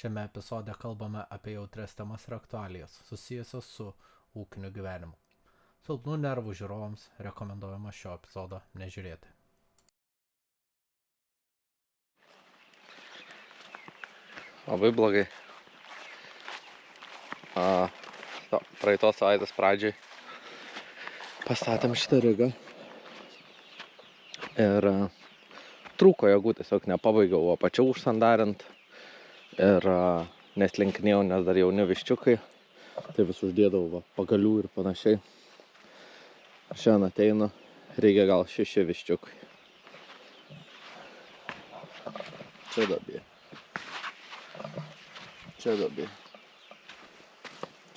Šiame epizode kalbame apie jautrias temas ir aktualijas, susijusias su ūkiniu gyvenimu. Silpnų nervų žiūrovams rekomenduojama šio epizodo nežiūrėti. Labai blogai. Praeitos savaitės pradžiai pastatėm šitą rigą ir trūko jėgų, tiesiog nepabaigiau apačiau užsandarint ir neslinkinėjau, nes dar jauni viščiukai, tai vis uždėdavau pagalių ir panašiai. Šiandien ateinu, reikia gal 6 viščiukai. Čia dobė. Čia dobė.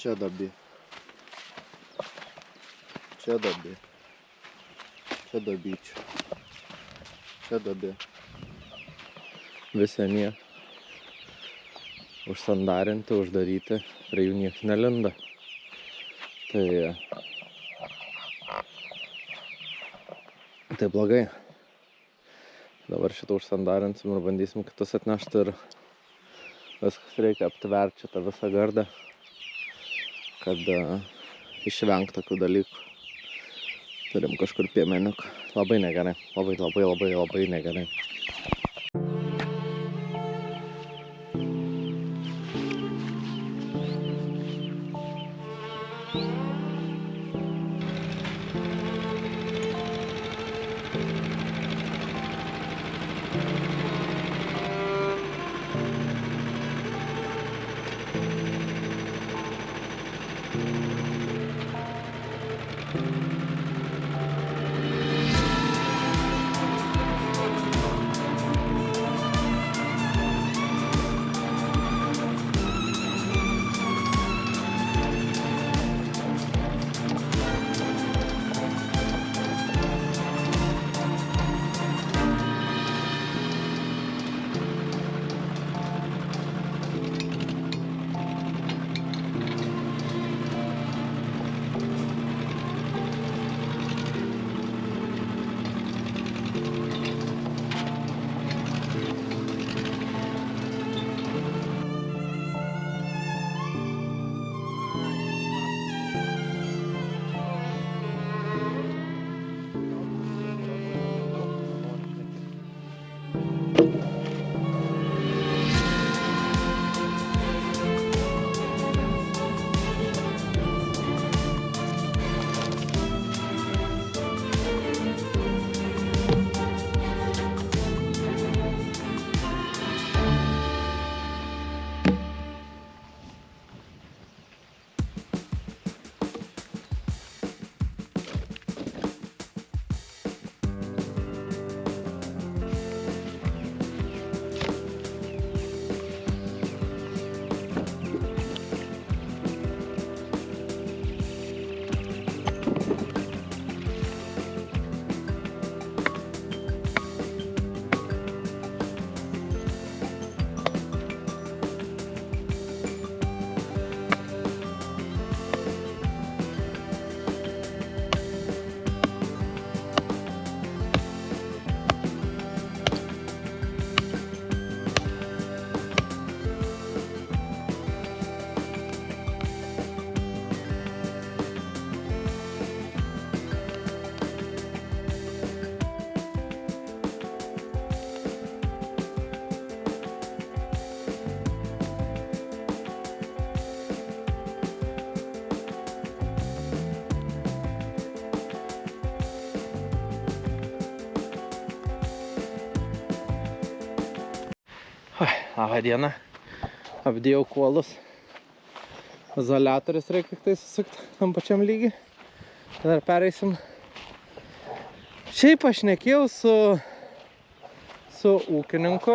Čia dobė. Čia dobė. Čia dobyčių. Čia dobė. Visi anie užsandarinti, uždaryti, prie jų nieks nelinda. Tai blogai. Dabar šitą užsandarinsim ir bandysim kitus atnešti ir viskas reikia aptverti šitą visą gardą, kad išvengt tokių dalykų. Turim kažkur piemeniuką. Labai negerai. Labai negerai. Labą dieną. Apdėjau kuolus. Izoliatorius reikia tik tai susukti tam pačiam lygiai. Dar pereisim. Šiaip aš šnekėjau su ūkininku.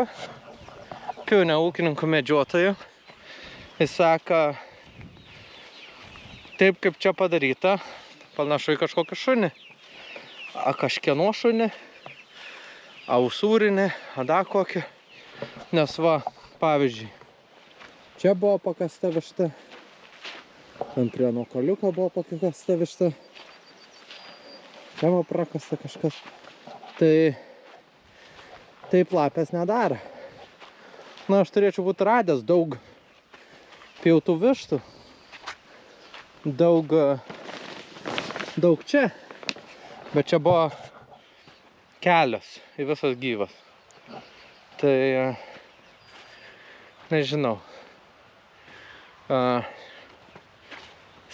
Ne ūkininku, medžiotoju. Jis sako, taip kaip čia padaryta, panašu į kažkokį šunį. Kažkieno šunį, usūrinį, dar kokį. Nes va, pavyzdžiui, čia buvo pakasta višta, ten prie nuokoliuko buvo pakasta višta, čia buvo prakasta kažkas. Tai taip lapės nedaro. Na, aš turėčiau būti radęs daug pjautų vištų. Daug čia. Bet čia buvo kelios į visas gyvas. Tai nežinau.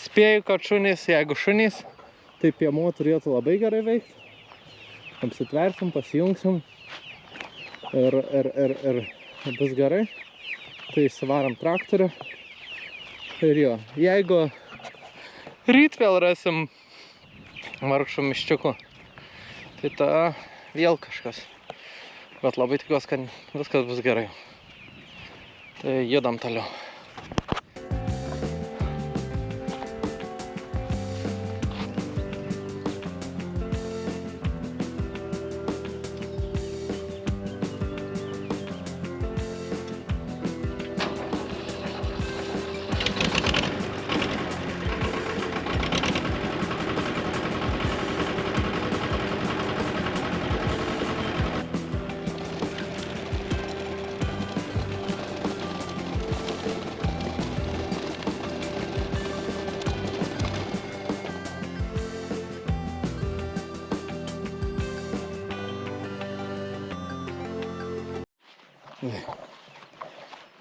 Spėju, kad šunys, jeigu šunys, tai piemuo turėtų labai gerai veikti. Apsitversim, pasijungsim ir bus gerai. Tai išsivaram traktorių. Ir jo, jeigu ryt vėl rasim vargšų miščiukų, tai ta vėl kažkas. Bet labai tikiuosi, kad viskas bus gerai. Tai judam toliau.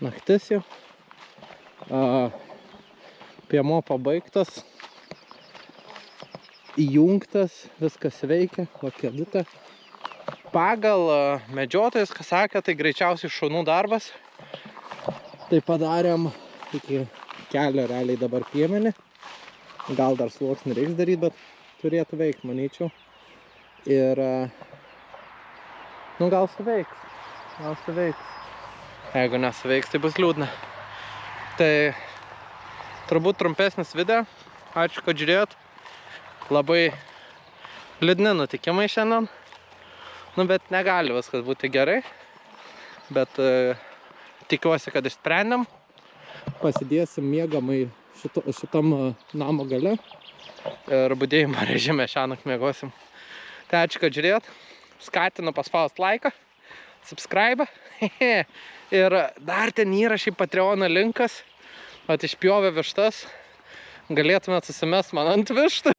Naktis jau. Piemuo pabaigtas. Įjungtas, viskas veikia, va kėdutė. Pagal medžiotojus, kas sakė, tai greičiausiai šunų darbas. Tai padarėm iki kelio realiai dabar piemenį. Gal dar sluoksnį reiks daryti, bet turėtų veikti, manyčiau. Ir nu gal suveiks. Gal suveiks. Jeigu nesuveiks, tai bus liūdna. Tai turbūt trumpesnis video. Ačiū, kad žiūrėjot. Labai liūdni nutikimai šiandien. Nu, bet negali viskas būti gerai. Bet tikiuosi, kad išsprendėm. Pasidėsim miegamai šitam namo gale. Ir budėjimo režime šiąnakt miegosim. Tai ačiū, kad žiūrėjot. Skatinu paspaust laiką. Subscribe. Ir dar ten yra šiaip Patreono linkas. Vat išpjovė vištas. Galėtumėt susimest man ant vištų.